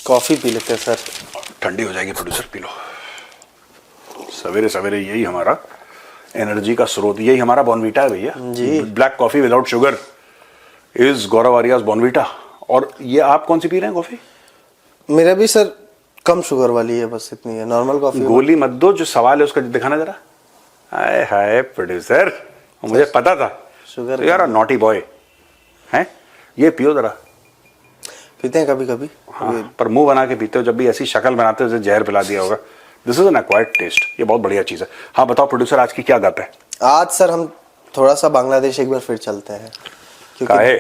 Coffee P लेते हैं sir. ठंडी हो जाएगी प्रोड्यूसर, पी लो। सवेरे सवेरे यही हमारा एनर्जी का स्रोत, यही हमारा बॉर्नवीटा है भैया जी। Black coffee without sugar is Gaurav Arya's Bournvita. और ये आप कौन सी पी रहे हैं कॉफी? मेरा भी सर कम शुगर वाली है, बस इतनी है, नॉर्मल कॉफी। गोली मत दो, जो सवाल है उसका दिखाना जरा। हाय हाय प्रोड्यूसर, मुझे पता था शुगर यार नॉटी बॉय है। ये पियो जरा। पीते हैं कभी कभी। हाँ, पर मुंह बना के पीते हो, जब भी ऐसी शक्ल बनाते हो जैसे जहर पिला दिया होगा। This is an acquired taste, ये बहुत बढ़िया चीज है। हाँ बताओ प्रोड्यूसर, आज की क्या गप है? आज सर हम थोड़ा सा बांग्लादेश एक बार फिर चलते हैं, क्योंकि काहे?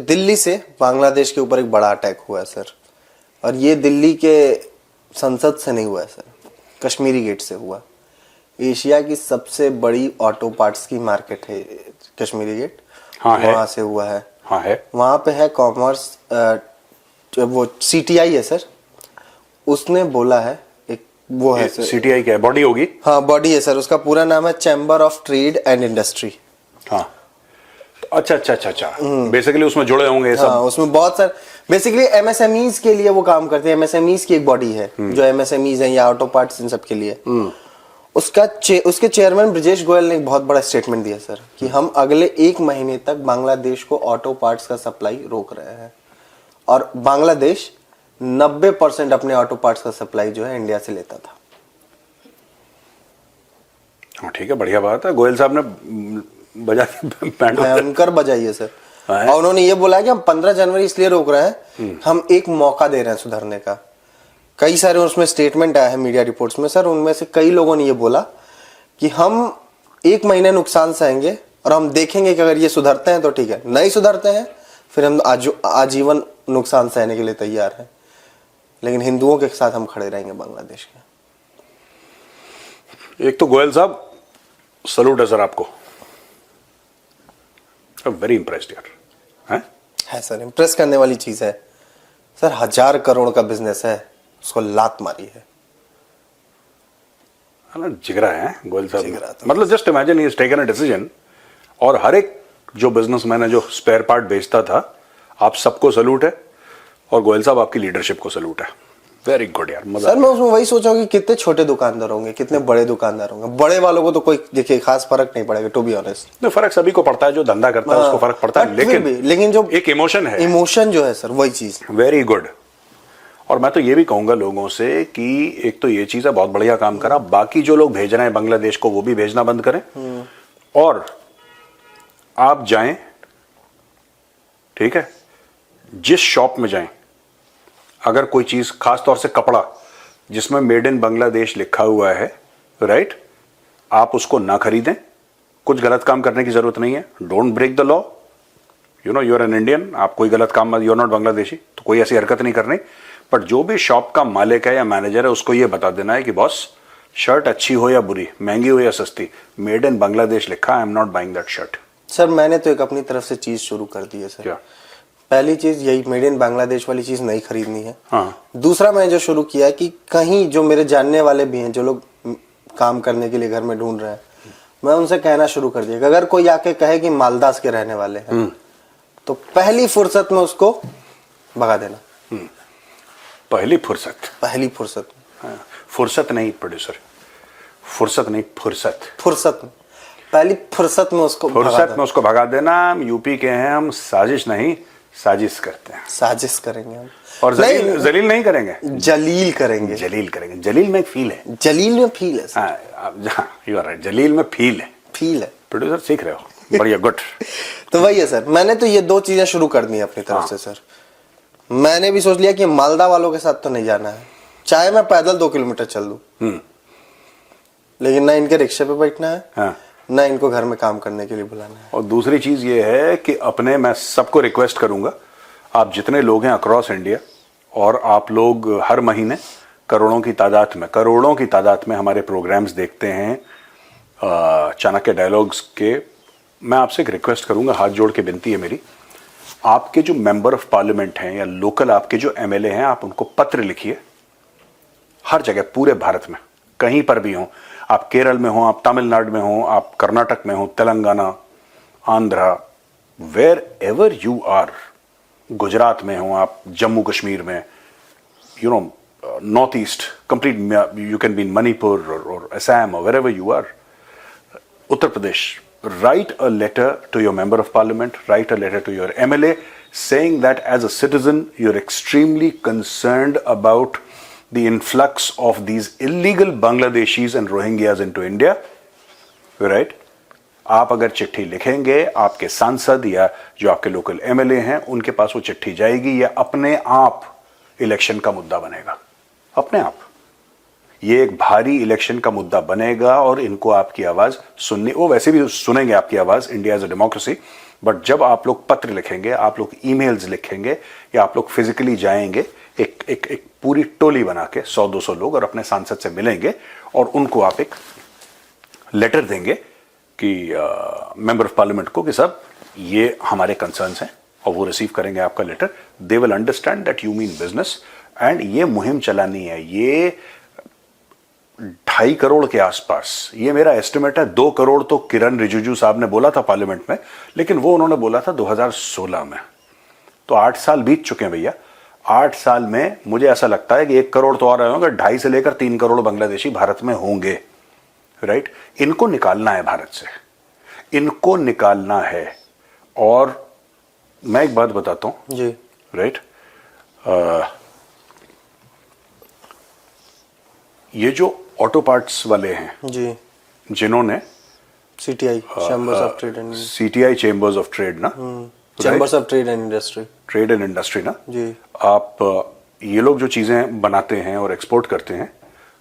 दिल्ली से बांग्लादेश के ऊपर एक बड़ा अटैक हुआ है सर। और ये दिल्ली के संसद से नहीं हुआ है सर, कश्मीरी गेट से हुआ। एशिया की सबसे बड़ी ऑटो पार्ट्स की मार्केट है कश्मीरी गेट। हाँ है, वहां से हुआ है। हाँ है। वहां पे है कॉमर्स, वो सीटीआई है सर, उसने बोला है, एक वो है सर। सीटीआई क्या है? बॉडी होगी। हाँ बॉडी है सर, उसका पूरा नाम है chamber of trade and industry. हाँ अच्छा अच्छा अच्छा अच्छा, बेसिकली उसमें जुड़े होंगे ये सब। हाँ, उसमें बहुत सारे बेसिकली एमएसएमईज के लिए वो काम करते हैं। एमएसएमईज की एक बॉडी है जो एमएसएमईज हैं या ऑटो पार्ट्स इन सब के लिए। उसके चेयरमैन ब्रजेश गोयल ने एक बहुत बड़ा स्टेटमेंट दिया सर कि हम अगले 1 महीने तक बांग्लादेश को ऑटो पार्ट्स का सप्लाई रोक रहे हैं। और बांग्लादेश 90% अपने ऑटो पार्ट्स का सप्लाई जो है इंडिया से लेता था। हाँ ठीक है, बढ़िया बात है। गोयल साहब ने बजा भयंकर बजाई है सर। और उन्होंने ये बोला कि हम 15 जनवरी इसलिए रोक रहे हैं, हम एक मौका दे रहे हैं सुधरने का। कई सारे उसमें स्टेटमेंट आया है मीडिया रिपोर्ट्स में सर, उनमें से कई लोगों ने ये बोला कि हम 1 महीने नुकसान सहेंगे और हम देखेंगे कि अगर ये सुधरते हैं तो ठीक है, नहीं सुधरते हैं फिर हम आजीवन नुकसान सहने के लिए तैयार हैं। लेकिन हिंदुओं के साथ हम खड़े रहेंगे बांग्लादेश के। एक तो गोयल साहब सलूट है सर आपको, वेरी इम्प्रेस्ड यार। है सर, इम्प्रेस करने वाली चीज है सर। 1000 करोड़ का बिजनेस है, उसको लात मारी है। जिगरा है गोयल साहब। तो मतलब just imagine he has taken a decision. और हर एक जो बिजनेसमैन है जो स्पेयर पार्ट बेचता था, आप सबको सलूट है। और गोयल साहब आपकी लीडरशिप को सलूट है। वेरी गुड यार, मजा सर। मैं उसमें वही सोचा हूँ कि कितने छोटे दुकानदार होंगे, कितने बड़े दुकानदार होंगे। बड़े वालों को तो कोई देखिए खास फर्क नहीं पड़ेगा, टू बी ऑनेस्ट। फर्क सभी को पड़ता है, जो धंधा करता है उसको फर्क पड़ता है, लेकिन जो एक इमोशन है, इमोशन जो है सर, वही चीज। Very good. और मैं तो ये भी कहूंगा लोगों से कि एक तो ये चीज है, बहुत बढ़िया काम करा। बाकी जो लोग भेज रहे हैं बांग्लादेश को, वो भी भेजना बंद करें। और आप जाएं, ठीक है, जिस शॉप में जाएं, अगर कोई चीज खास तौर से कपड़ा जिसमें मेड इन बांग्लादेश लिखा हुआ है, राइट, आप उसको ना खरीदें। कुछ गलत काम करने की जरूरत नहीं है। Don't break the law, you know, you are an Indian. आप कोई गलत काम, यू आर नॉट बांग्लादेशी, तो कोई ऐसी हरकत नहीं करनी। बट जो भी शॉप का मालिक है या मैनेजर है, उसको ये बता देना है कि बॉस, शर्ट अच्छी हो या बुरी, महंगी हो या सस्ती, मेड इन बांग्लादेश लिखा, आई am not buying that shirt. Sir मैंने तो एक अपनी तरफ से चीज शुरू कर दी है सर। क्या? पहली चीज यही, मेड इन बांग्लादेश वाली चीज नहीं खरीदनी है। हाँ। दूसरा मैंने जो शुरू किया है कि कहीं जो मेरे जानने वाले भी हैं, जो लोग काम करने के लिए घर में ढूंढ रहे हैं, मैं उनसे कहना शुरू कर दिया कि अगर कोई आके कहे कि मालदास के रहने वाले हैं, तो पहली फुर्सत में उसको भगा देना। पहली फुर्सत हाँ। फुर्सत नहीं प्रोड्यूसर, फुर्सत नहीं, फुर्सत में पहली फुर्सत में उसको भगा देना। हम यूपी के हैं, हम साजिश नहीं साजिश करते हैं। साजिश करेंगे हम। और जलील नहीं करेंगे, जलील करेंगे। जलील में फील है। यू आर राइट, जलील में फील है। प्रोड्यूसर सीख रहे हो, बढ़िया, गुड। तो वही है सर, मैंने तो ये 2 चीजें शुरू कर दी अपनी तरफ से सर। मैंने भी सोच लिया कि मालदा वालों के साथ तो नहीं जाना है, चाहे मैं पैदल 2 किलोमीटर चल दूं, लेकिन ना इनके रिक्शे पे बैठना है। हाँ। ना इनको घर में काम करने के लिए बुलाना है। और दूसरी चीज ये है कि मैं सबको रिक्वेस्ट करूंगा, आप जितने लोग हैं अक्रॉस इंडिया, और आप लोग हर महीने करोड़ों की तादाद में हमारे प्रोग्राम्स देखते हैं चाणक्य डायलॉग्स के। मैं आपसे एक रिक्वेस्ट करूंगा, हाथ जोड़ के विनती है मेरी, आपके जो मेंबर ऑफ पार्लियामेंट हैं या लोकल आपके जो एमएलए हैं, आप उनको पत्र लिखिए। हर जगह, पूरे भारत में, कहीं पर भी हो, आप केरल में हो, आप तमिलनाडु में हो, आप कर्नाटक में हो, Telangana, Andhra, wherever you are, Gujarat में हो, आप जम्मू कश्मीर में, northeast, complete, you can be in Manipur or Assam or wherever you are, Uttar Pradesh, write a letter to your member of parliament, write a letter to your MLA saying that as a citizen you're extremely concerned about the influx of these illegal Bangladeshis and Rohingyas into India, right? आप अगर चिट्ठी लिखेंगे, आपके सांसद या जो आपके local MLA हैं उनके पास वो चिट्ठी जाएगी, या अपने आप इलेक्शन का मुद्दा बनेगा, अपने आप ये एक भारी इलेक्शन का मुद्दा बनेगा और इनको आपकी आवाज सुननी, वो वैसे भी सुनेंगे आपकी आवाज, India is a democracy, but जब आप लोग पत्र लिखेंगे, आप लोग ईमेल्स लिखेंगे, या आप लोग फिजिकली जाएंगे, एक पूरी टोली बना के 100-200 लोग और अपने सांसद से मिलेंगे और उनको आप एक लेटर देंगे कि मेंबर ऑफ पार्लियामेंट को कि साहब ये हमारे कंसर्न्स हैं, और वो रिसीव करेंगे आपका letter, they will understand that you mean business, and ये मुहिम चलानी है। ये 2.5 करोड़ के आसपास, ये मेरा एस्टिमेट है, 2 करोड़ तो किरण रिजिजू साहब ने बोला था पार्लियामेंट में, लेकिन वो उन्होंने बोला था 2016 में, तो 8 साल बीत चुके हैं भैया। 8 साल में मुझे ऐसा लगता है कि 1 करोड़ तो और होंगे, 2.5 से लेकर 3 करोड़ बांग्लादेशी भारत में होंगे, राइट? इनको निकालना है भारत से, इनको निकालना है। और मैं एक बात बताता हूं जी, राइट, ये जो ऑटो पार्ट्स वाले हैं जी, जिन्होंने CTI, chambers of trade and CTI chambers of trade ना, chambers of trade and industry, trade and industry ना जी, आप ये लोग जो चीजें बनाते हैं और एक्सपोर्ट करते हैं,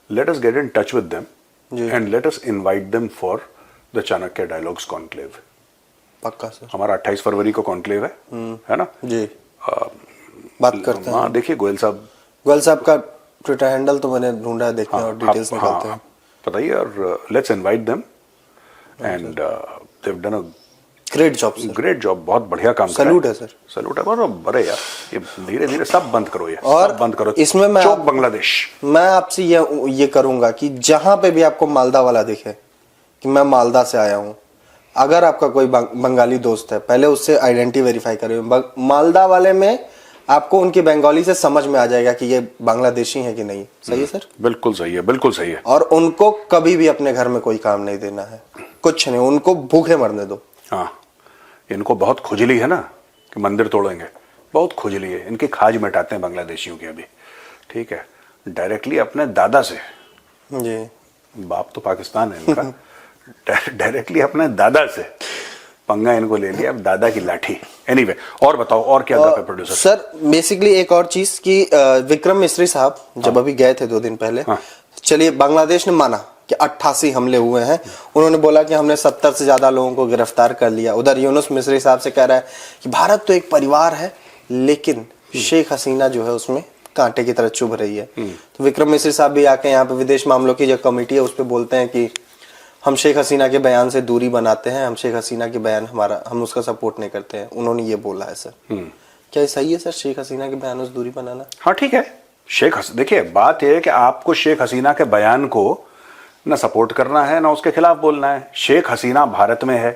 let us get in touch with them जी, and let us invite them for the Chanakya dialogues conclave. पक्का सर, हमारा 28 फरवरी को कॉन्क्लेव है ना जी, बात करते हैं। हाँ, देखिए गोयल साहब का ट्विटर हैंडल तो मैंने ढूंढा है, देखते हैं और डिटेल्स निकालते हैं, बताइए, और let's invite them and they have done a great job sir, great job, बहुत बढ़िया काम सैल्यूट है सर, सैल्यूट है। और बड़े यार, ये धीरे धीरे सब बंद करो, ये और सब बंद करो, इसमें मैं चौक बांग्लादेश। मैं आपसे ये करूंगा कि जहां पे भी आपको मालदा वाला दिखे कि मैं मालदा से आया हूं, अगर आपका कोई बंगाली दोस्त है, पहले उससे आइडेंटिटी वेरीफाई करें। मालदा वाले में आपको उनकी बंगाली से समझ में आ जाएगा कि ये बांग्लादेशी है कि नहीं। सही है सर? बिल्कुल सही है, बिल्कुल सही है। और उनको कभी भी अपने घर में कोई काम नहीं देना है, कुछ नहीं, उनको भूखे मरने दो। हाँ, इनको बहुत खुजली है ना कि मंदिर तोड़ेंगे, बहुत खुजली है, इनकी खाज मिटाते हैं बांग्लादेशियों की अभी, ठीक है, डायरेक्टली अपने दादा से, जी, बाप तो पाकिस्तान है इनका, डायरेक्टली अपने दादा से पंगा इनको ले लिया, अब दादा की लाठी। एनीवे, और बताओ और क्या था प्रोड्यूसर? सर बेसिकली एक और चीज कि विक्रम मिस्री साहब जब अभी गए थे 2 दिन पहले, चलिए बांग्लादेश ने माना कि 88 हमले हुए हैं, उन्होंने बोला कि हमने 70 से ज्यादा लोगों को गिरफ्तार कर लिया। उधर यूनुस मिस्री साहब से कह रहा है कि भारत तो एक परिवार है, लेकिन शेख हसीना जो है उसमें कांटे की तरह चुभ रही है। तो विक्रम मिस्री साहब भी आके यहाँ पे विदेश मामलों की जो कमेटी है उस पर बोलते हैं कि हम शेख हसीना के बयान से दूरी बनाते हैं, हम शेख हसीना के बयान हम उसका सपोर्ट नहीं करते हैं। उन्होंने ये बोला है सर, क्या ये सही है सर, शेख हसीना के बयान से दूरी बनाना? हाँ ठीक है, देखिए बात यह है कि आपको शेख हसीना के बयान को ना सपोर्ट करना है, ना उसके खिलाफ बोलना है। शेख हसीना भारत में है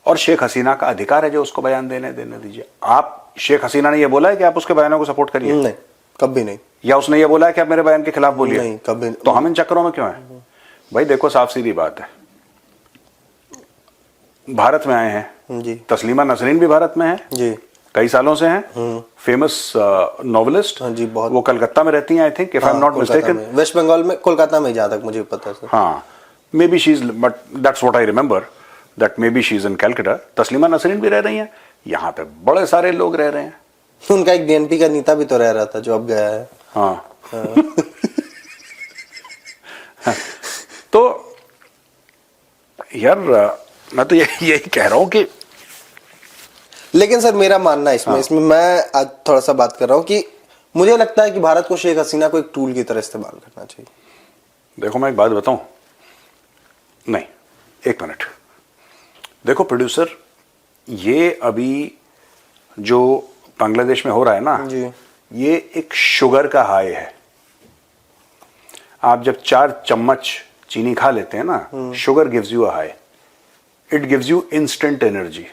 और शेख हसीना का अधिकार है जो उसको बयान देने दीजिए। आप, शेख हसीना ने यह बोला है कि आप उसके बयानों को सपोर्ट करिए? नहीं, कभी नहीं। या उसने ये बोला है कि आप मेरे बयान के खिलाफ बोलिए? नहीं, कभी नहीं। तो हम इन चक्करों में क्यों हैं भाई? देखो साफ सीधी बात है, भारत में आए हैं जी, तस्लीमा नसरीन भी भारत में है जी, कई सालों से हैं, फेमस नॉवेलिस्ट। हाँ जी, बहुत। वो कलकत्ता में रहती हैं, I think, if I am not mistaken. West Bengal में, कोलकाता में, जहां तक मुझे पता है सर। हाँ, maybe she is, but that's what I remember, that maybe she is in Calcutta. Taslima Nasreen भी रह रही हैं, यहाँ पे बड़े सारे लोग रह रहे हैं। उनका एक बीएनपी का नेता भी तो रह रहा था जो अब गया है। हाँ, तो यार मैं तो यही कह रहा हूं कि, लेकिन सर मेरा मानना है इसमें मैं आज थोड़ा सा बात कर रहा हूं कि मुझे लगता है कि भारत को शेख हसीना को एक टूल की तरह इस्तेमाल करना चाहिए। देखो मैं एक बात बताऊं, नहीं, एक मिनट, देखो प्रोड्यूसर, ये अभी जो बांग्लादेश में हो रहा है ना जी, ये एक शुगर का हाई है। आप जब 4 चम्मच चीनी खा लेते हैं ना, sugar gives you a high, it gives you instant energy,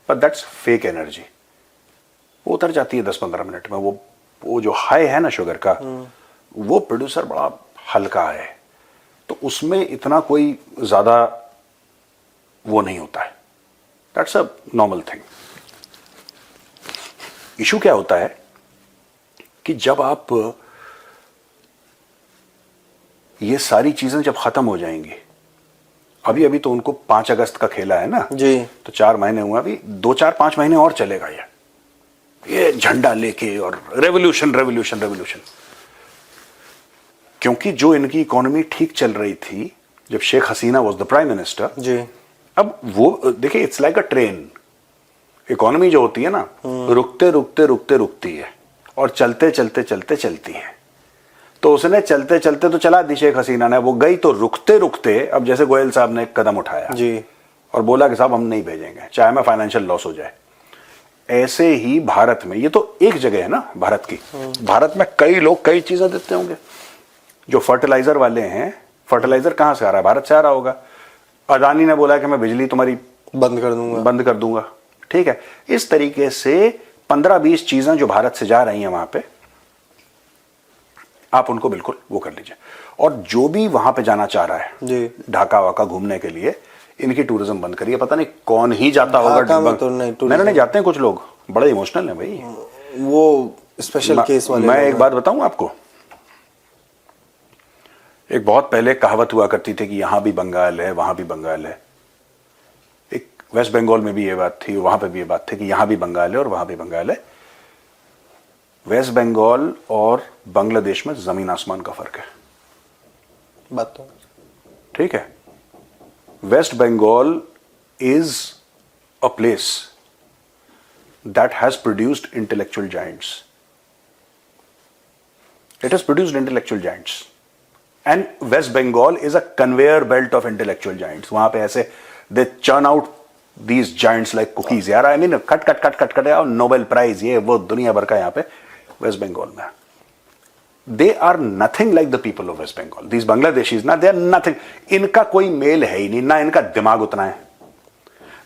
but that's fake energy. वो उतर जाती है 10-15 मिनट में, वो वो जो हाई है ना शुगर का, वो प्रोड्यूसर बड़ा हल्का है, तो उसमें इतना कोई ज्यादा वो नहीं होता है। That's a normal thing. Issue क्या होता है कि जब आप ये सारी चीजें जब खत्म हो जाएंगी, अभी अभी तो उनको 5 अगस्त का खेला है ना जी, तो 4 महीने हुए, अभी 2-4-5 महीने और चलेगा ये झंडा लेके और रेवोल्यूशन रेवोल्यूशन रेवोल्यूशन। क्योंकि जो इनकी इकोनॉमी ठीक चल रही थी जब Sheikh Hasina was the prime minister, जी, अब वो देखिए it's like a train. Economy जो होती है ना, रुकते रुकते रुकते रुकती है और चलते चलते चलते चलती है। तो उसने चलते चलते तो चला दी शेख हसीना ने, वो गई तो रुकते रुकते, अब जैसे गोयल साहब ने एक कदम उठाया जी, और बोला कि साहब हम नहीं भेजेंगे चाहे हमें फाइनेंशियल लॉस हो जाए। ऐसे ही भारत में, ये तो एक जगह है ना भारत की, भारत में कई लोग कई चीजें देते होंगे। जो फर्टिलाइजर वाले हैं, फर्टिलाइजर कहां से आ रहा है? भारत से आ रहा होगा। अदानी ने बोला कि मैं बिजली तुम्हारी बंद कर दूंगा, ठीक है। इस तरीके से 15-20 चीजें जो भारत से जा रही हैं वहां पे, आप उनको बिल्कुल वो कर लीजिए। और जो भी वहां पे जाना चाह रहा है ढाका वाका घूमने के लिए, इनकी टूरिज्म बंद करिए। पता नहीं कौन ही जाता होगा, तो नहीं जाते हैं कुछ लोग, बड़े इमोशनल हैं भाई, वो स्पेशल केस वाले। मैं एक बात बताऊं आपको, एक बहुत पहले कहावत हुआ करती थी कि यहां भी बंगाल है वहां भी बंगाल है। एक वेस्ट बंगाल में भी ये बात थी, वहां पे भी ये बात थी कि यहां भी बंगाल है और वहां भी बंगाल है। वेस्ट बंगाल और बांग्लादेश में जमीन आसमान का फर्क है, बात तो ठीक है। West Bengal is a place that has produced intellectual giants. It has produced intellectual giants and waste Bengal is a conveyor belt of intellectual giants. वहां पे ऐसे they churn out these giants like cookies यार। I mean cut cut cut cut cut Nobel prize ये वो दुनिया भर का यहां पे वेस्ट बंगाल में। They are nothing like the people of West Bengal. These Bangladeshis ना, दे आर नथिंग। इनका कोई मेल है ही नहीं, ना इनका दिमाग उतना है,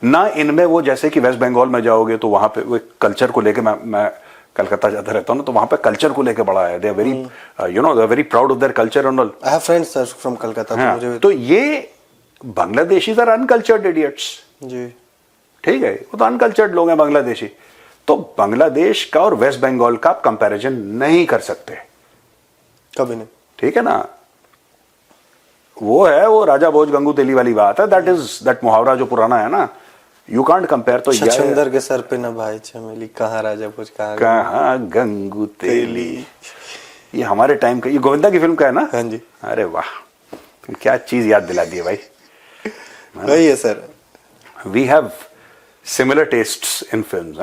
ना इनमें वो, जैसे कि वेस्ट बंगाल में जाओगे तो वहां पे वो कल्चर को लेके, मैं कलकत्ता जाता रहता हूं ना, तो वहां पे कल्चर को लेके बड़ा है। They are very you know, they are very proud of their culture and all. I have friends sir from Calcutta. तो ये बांग्लादेशीज आर अनकल्चर्ड इडियट्स जी, ठीक है, वो तो अनकल्चर्ड लोग हैं बांग्लादेशी। तो बांग्लादेश का और वेस्ट बंगाल का आप कंपैरिजन नहीं कर सकते, कभी नहीं, ठीक है ना। वो है वो राजा भोज गंगू तेली वाली बात है। दैट मुहावरा जो पुराना है ना, यू कांट कंपेयर। तो छछूंदर के सर पे ना भाई चमेली, कहाँ राजा भोज कहाँ गंगू तेली, ये हमारे टाइम का, ये गोविंदा की फिल्म का है ना। हाँ जी। अरे वाह, तुम क्या चीज याद दिला दी भाई। वही है सर, we have similar tests in films.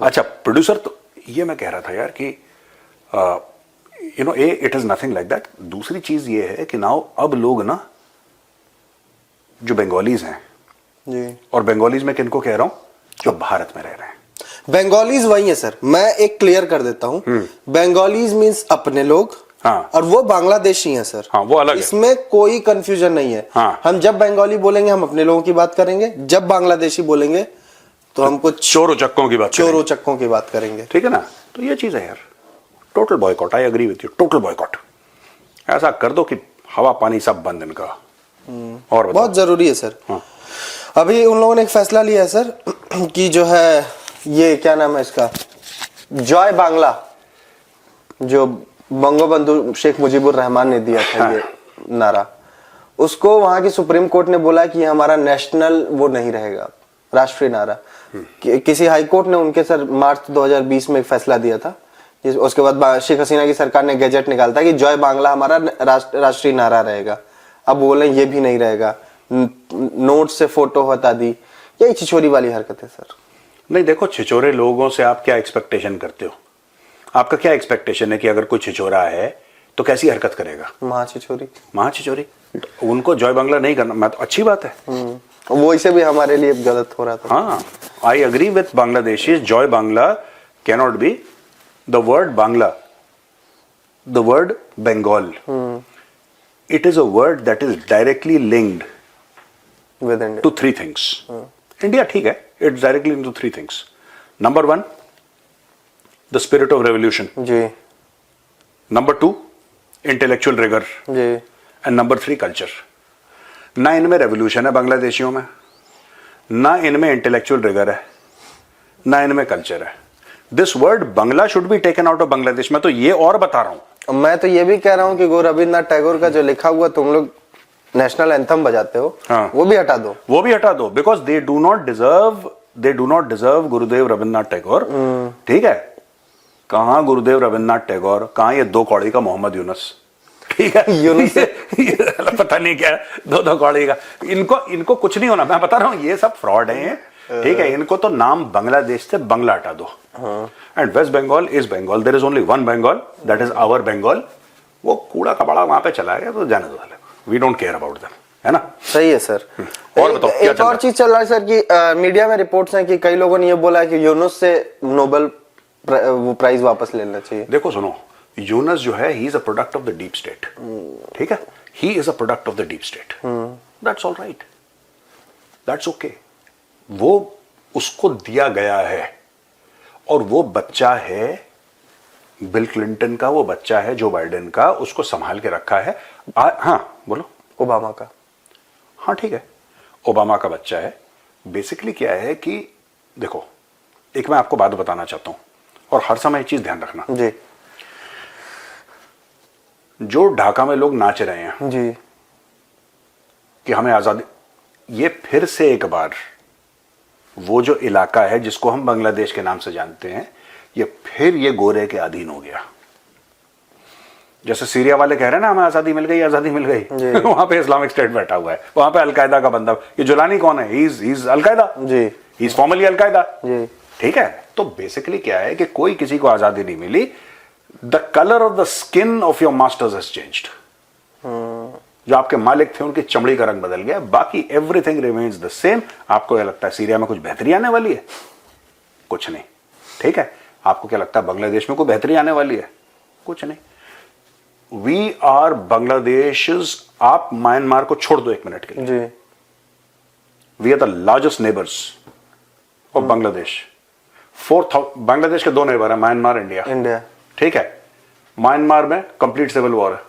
अच्छा प्रोड्यूसर, तो ये मैं कह रहा था यार कि you know it is nothing like that. दूसरी चीज ये है कि नाउ अब लोग ना, जो बंगालीज हैं जी, और बंगालीज में किनको कह रहा हूं, जो भारत में रह रहे हैं, बंगालीज वही है सर। मैं एक क्लियर कर देता हूँ, बंगालीज मीन्स अपने लोग, हाँ, और वो बांग्लादेशी हैं सर। हाँ, वो अलग है। इसमें कोई कंफ्यूजन नहीं है। हाँ। हम जब बंगाली बोलेंगे हम अपने लोगों की बात करेंगे, जब बांग्लादेशी बोलेंगे तो हम कुछ चोरों चक्कों की बात करेंगे। चोरों चक्कों की बात करेंगे, ठीक है ना। तो ये चीज है यार, total boycott. I agree with you, total boycott. ऐसा कर दो कि हवा पानी सब बंद इनका। और बहुत जरूरी है सर। हाँ। अभी उन लोगों ने एक फैसला लिया है सर कि जो है ये क्या नाम है इसका, जॉय बांग्ला, जो बंगोबंधु शेख मुजीबुर रहमान ने दिया था, ये नारा, उसको वहां की सुप्रीम कोर्ट ने बोला कि हमारा नेशनल वो नहीं रहेगा, राष्ट्रीय नारा। किसी हाई कोर्ट ने उनके सर मार्च 2020 में एक फैसला दिया था, उसके बाद शेख हसीना की सरकार ने गैजेट निकालता कि जॉय बांग्ला हमारा राष्ट्रीय नारा रहेगा। अब बोले ये भी नहीं रहेगा, नोट से फोटो हटा दी। यही छिछोरी वाली हरकत है सर। नहीं देखो, छिछोरे लोगों से आप क्या एक्सपेक्टेशन करते हो? आपका क्या एक्सपेक्टेशन है कि अगर कोई छिछोरा है तो कैसी हरकत करेगा? महाछिछोरी। उनको जॉय बांग्ला नहीं करना, मैं तो अच्छी बात है। वो इसे भी हमारे लिए गलत हो रहा था। हाँ, I agree with Bangladeshi. Joy Bangla cannot be the word Bangla, the word Bengal. It is a word that is directly linked with India to three things. India ठीक है, it's directly into three things. Number one, the spirit of revolution. जी, number 2 intellectual rigour जी। And number 3 culture. ना इनमें revolution है बांग्लादेशियों में, ना इनमें इंटेलेक्चुअल रिगर है, ना इनमें कल्चर है। This word Bangla should be taken out of Bangladesh. मैं तो ये और बता रहा हूं, मैं तो ये भी कह रहा हूँ कि रविन्द्रनाथ टैगोर का जो लिखा हुआ तुम लोग नेशनल एंथम बजाते हो, हाँ। वो भी हटा दो, वो भी हटा दो, because they do not deserve गुरुदेव रविन्द्रनाथ टैगोर। ठीक है, कहां गुरुदेव रविन्द्रनाथ टैगोर, कहां ये 2 कौड़ी का मोहम्मद यूनुस। ठीक है, यूनुस पता नहीं क्या 2 कौड़ी का। इनको कुछ नहीं होना, मैं बता रहा हूं, ये सब फ्रॉड है। ठीक है, इनको तो नाम बांग्लादेश से बंगला हटा दो। And waste Bengal is Bengal, there is only one Bengal, that is our Bengal. वो कूड़ा कबाड़ा वहां पे चला गया तो जाने दो, we don't care about them, है ना। सही है सर। और बताओ क्या एक और चीज चल रहा है सर कि मीडिया में रिपोर्ट्स हैं कि कई लोगों ने ये बोला है कि यूनुस से नोबेल वो प्राइज वापस लेना चाहिए। देखो सुनो, यूनुस जो है, he is a product of the deep state. ठीक है, he is a product of the deep state, that's all right, that's okay. वो उसको दिया गया है, और वो बच्चा है बिल क्लिंटन का, वो बच्चा है जो बाइडेन का, उसको संभाल के रखा है। हाँ बोलो। ओबामा का। हाँ ठीक है, ओबामा का बच्चा है। बेसिकली क्या है कि देखो, एक मैं आपको बात बताना चाहता हूं, और हर समय एक चीज ध्यान रखना जी। जो ढाका में लोग नाच रहे हैं जी। कि हमें आजादी, ये फिर से एक बार वो जो इलाका है जिसको हम बांग्लादेश के नाम से जानते हैं, ये फिर ये गोरे के अधीन हो गया। जैसे सीरिया वाले कह रहे हैं ना, हमें आजादी मिल गई, आजादी मिल गई। वहां पे इस्लामिक स्टेट बैठा हुआ है, वहां पे अलकायदा का बंदा। ये जुलानी कौन है? ही इज अलकायदा जी, ही इज फॉर्मली अलकायदा जी। ठीक है, तो बेसिकली क्या है कि कोई किसी को आजादी नहीं मिली, the colour of the skin of your masters has changed. जो आपके मालिक थे उनकी चमड़ी का रंग बदल गया, बाकी एवरीथिंग रिमेन्स द सेम। आपको क्या लगता है सीरिया में कुछ बेहतरी आने वाली है? कुछ नहीं। ठीक है, आपको क्या लगता है बांग्लादेश में कोई बेहतरी आने वाली है? कुछ नहीं। We are Bangladesh. आप म्यांमार को छोड़ दो 1 मिनट के लिए, we are the largest neighbours of Bangladesh. 4,000 Bangladesh के 2 नेबर है, म्यांमार, इंडिया। ठीक है, म्यांमार में कंप्लीट सिविल वॉर है।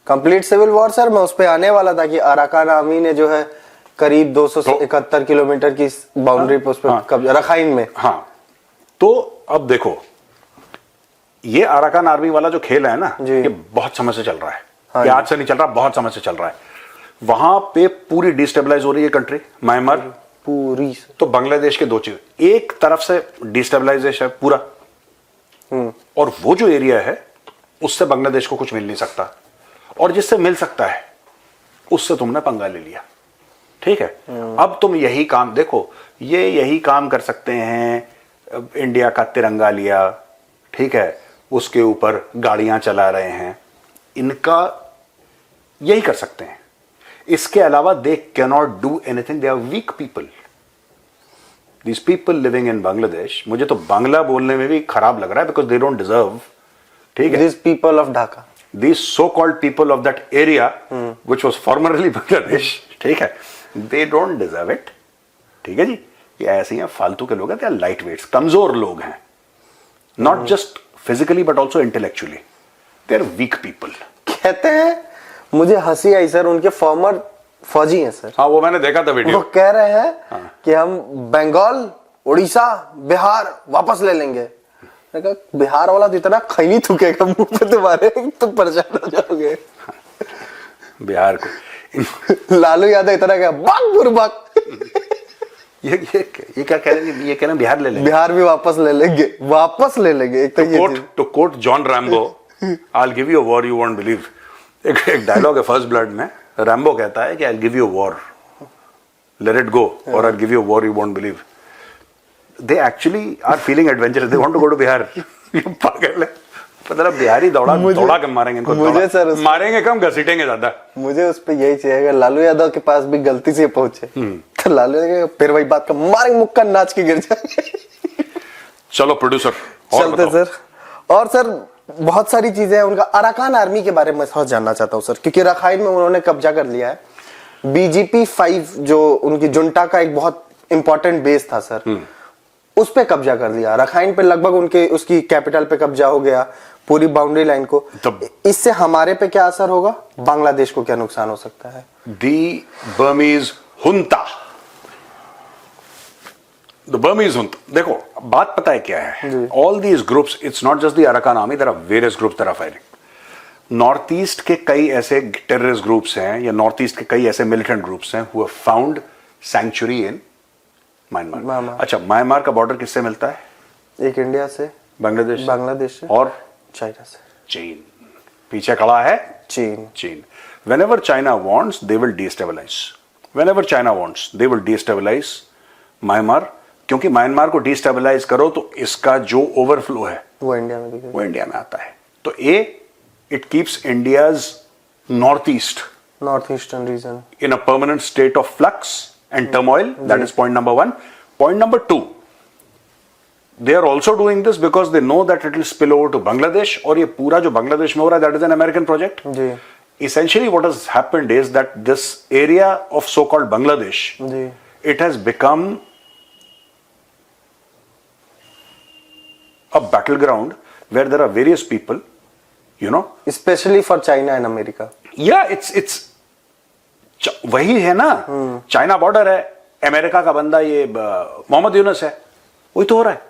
कंप्लीट सिविल वॉर सर, मैं उस पर आने वाला था कि अराकान आर्मी ने जो है करीब 271 किलोमीटर की बाउंड्री पर उस पर कब्जा, रखाइन में। हाँ, तो अब देखो, ये अराकान आर्मी वाला जो खेल है ना, ये बहुत समय से चल रहा है। हाँ, ये आज से नहीं चल रहा, बहुत समय से चल रहा है। वहां पे पूरी डिस्टेबलाइज हो रही है कंट्री, म्यांमार पूरी। तो बांग्लादेश के 2 चीज, एक तरफ से डिस्टेबलाइजेशन पूरा, और वो जो एरिया है उससे बांग्लादेश को कुछ मिल नहीं सकता, और जिससे मिल सकता है उससे तुमने पंगा ले लिया। ठीक है, अब तुम यही काम देखो, ये यही काम कर सकते हैं। इंडिया का तिरंगा लिया, ठीक है, उसके ऊपर गाड़ियां चला रहे हैं, इनका यही कर सकते हैं। इसके अलावा they can not do anything, they are weak people. These people living in Bangladesh, मुझे तो बांग्ला बोलने में भी खराब लग रहा है, because they don't deserve, ठीक है, These people of Dhaka, these so-called people of that area, which was formerly Bangladesh, ठीक है, they don't deserve it, ठीक है जी। ये ऐसे हैं, फालतू के लोग हैं, they are lightweights, कमजोर लोग हैं, not just physically but also intellectually, they are weak people। कहते हैं, मुझे हंसी आई सर, उनके फॉर्मर फौजी हैं सर। हाँ, वो मैंने देखा था वीडियो। वो कह रहे हैं कि हम बंगाल, उड़ीसा, बिहार वापस ले लेंगे। मैंने कहा बिहार वाला तो इतना खैनी थूकेगा मुंह पे तुम्हारे, तुम परेशान हो जाओगे। बिहार को लालू यादव इतना क्या बाग बुरबाग। ये क्या कह रहे हैं? ये कह रहे हैं बिहार ले लेंगे, बिहार भी वापस ले लेंगे, वापस ले लेंगे। एक तो quote John Rambo, I will give you a war you won't believe. एक डायलॉग है फर्स्ट ब्लड में, रैम्बो कहता है कि I will give you a war, let it go, और I will give you a war you won't believe. They actually are feeling adventurous, they want to go to Bihar. ये पागल है, पता है, बिहारी दौड़ा के मारेंगे इनको, मुझे सर मारेंगे कम, घसीटेंगे ज्यादा। मुझे उस पे यही चाहिए, अगर लालू यादव के पास भी गलती से पहुंचे तो लालू यादव फिर वही बात का मारेंगे, मुक्का नाच के गिर जाएंगे। चलो प्रोड्यूसर चलते सर। और सर बहुत सारी चीजें हैं उनका। अराकान आर्मी के बारे में थोड़ा जानना चाहता हूँ सर, क्योंकि रखाइन में उन्होंने कब्जा कर लिया है। BGP 5 जो उनकी जुंटा का एक बहुत इंपॉर्टेंट बेस था सर, उस पे कब्जा कर लिया। रखाइन पे लगभग उनके उसकी कैपिटल पे कब्जा हो गया, पूरी बाउंड्री लाइन को। तब- इससे हमारे पे क्या असर होगा, बांग्लादेश को क्या नुकसान हो सकता है? The Burmese junta, the Burmese junta, देखो बात पता है क्या है, all these groups, it's not just the Arakan army, there are various groups that are firing. North east के कई ऐसे टेररिस्ट ग्रुप्स हैं, या नॉर्थ ईस्ट के कई ऐसे मिलिटेंट ग्रुप्स हैं who have found sanctuary in Myanmar. अच्छा, म्यांमार का बॉर्डर किससे मिलता है? एक इंडिया से, बांग्लादेश से और चाइना से। चीन पीछे खड़ा है, चीन। Whenever China wants, they will destabilize. Whenever China wants, they will destabilize Myanmar, क्योंकि म्यांमार को डिस्टेबलाइज करो तो इसका जो ओवरफ्लो है वो इंडिया में दिखेगा, वो इंडिया में आता है। तो it keeps India's north eastern region in a permanent state of flux and turmoil. That is point number 1. Point number 2, they are also doing this because they know that it will spill over to Bangladesh, और ये पूरा जो बांग्लादेश में हो रहा है, that is an American project. जी Essentially what has happened is that this area of so-called Bangladesh, जी it has become a battleground where there are various people, you know. Specially for China and America. Yeah, it's वही है ना, China border है, America का बंदा ये मोहम्मद यूनुस है, वही तो हो रहा है।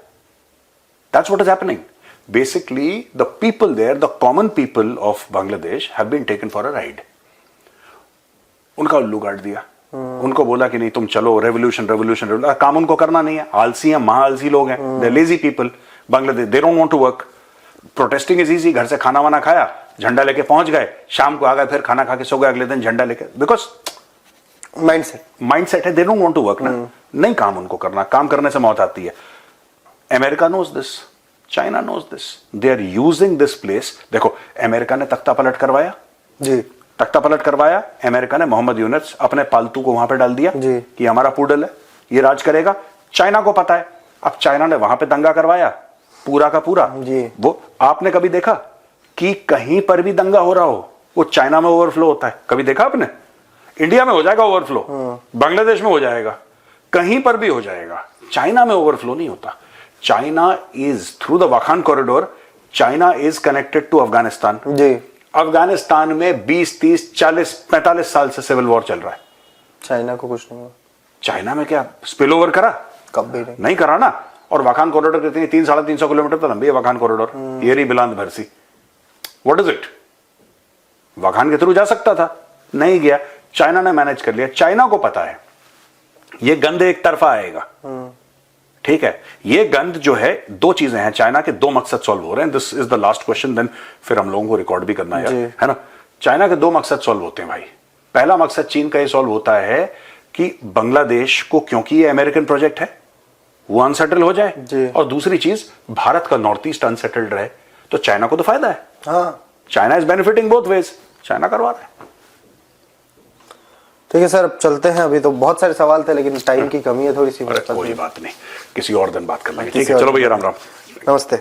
That's what is happening. Basically, the people there, the common people of Bangladesh have been taken for a ride. उनका उल्लू काट दिया, उनको बोला कि नहीं तुम चलो, रेवोल्यूशन, काम उनको करना नहीं है, आलसी हैं, महाआलसी लोग हैं, they're lazy people. Bangladesh, they don't want to work. Protesting is easy, घर से खाना वाना खाया, झंडा लेके पहुंच गए, शाम को आ गए, फिर खाना खा के सो गए, अगले दिन झंडा लेके, बिकॉज माइंडसेट है, they don't want to work ना, नहीं काम उनको करना, काम करने से मौत आती है। America knows this, China knows this, they are using this place. देखो, अमेरिका ने तख्ता पलट करवाया जी, तख्ता पलट करवाया, अमेरिका ने मोहम्मद यूनुस अपने पालतू को वहां पे डाल दिया जी, कि हमारा पूडल है, ये राज करेगा। चाइना को पता है, अब चाइना ने वहां पे दंगा करवाया पूरा का पूरा जी। वो आपने कभी देखा कि कहीं पर भी दंगा हो रहा हो वो चाइना में ओवरफ्लो होता है? कभी देखा आपने? इंडिया में हो जाएगा ओवरफ्लो, बांग्लादेश में हो जाएगा, कहीं पर भी हो जाएगा, चाइना में ओवरफ्लो नहीं होता। China is through the Wakhan corridor, China is connected to Afghanistan ji. Afghanistan में 20, 30, 40, 45 साल से सिविल वॉर चल रहा है। चाइना को कुछ नहीं हुआ। चाइना में क्या स्पिल ओवर करा? कभी नहीं करा ना। और वाखान कॉरिडोर कहते हैं 300-350 किलोमीटर तो लंबी है वाखान कॉरिडोर, ये रही बिलांद भरसी। What is it? वाखान के थ्रू जा सकता था, नहीं गया, चाइना ने मैनेज कर लिया। चाइना को पता है ये गंद एक तरफा आएगा, ठीक है। ये गंद जो है, दो चीजें हैं, चाइना के दो मकसद सॉल्व हो रहे हैं। This is the last question, then फिर हम लोगों को रिकॉर्ड भी करना है ना। चाइना के दो मकसद सॉल्व होते हैं भाई। पहला मकसद चीन का ये सॉल्व होता है कि बांग्लादेश को, क्योंकि ये अमेरिकन प्रोजेक्ट है, वो अनसेटल हो जाए, और दूसरी चीज भारत का नॉर्थ ईस्ट अनसेटल्ड रहे, तो चाइना को तो फायदा है। हाँ, China is benefiting both ways, China करवा रहा है। ठीक है सर, अब चलते हैं। अभी तो बहुत सारे सवाल थे लेकिन टाइम की कमी है थोड़ी सी। कोई बात नहीं, किसी और दिन बात कर लेंगे, ठीक है। चलो भैया, राम राम, नमस्ते।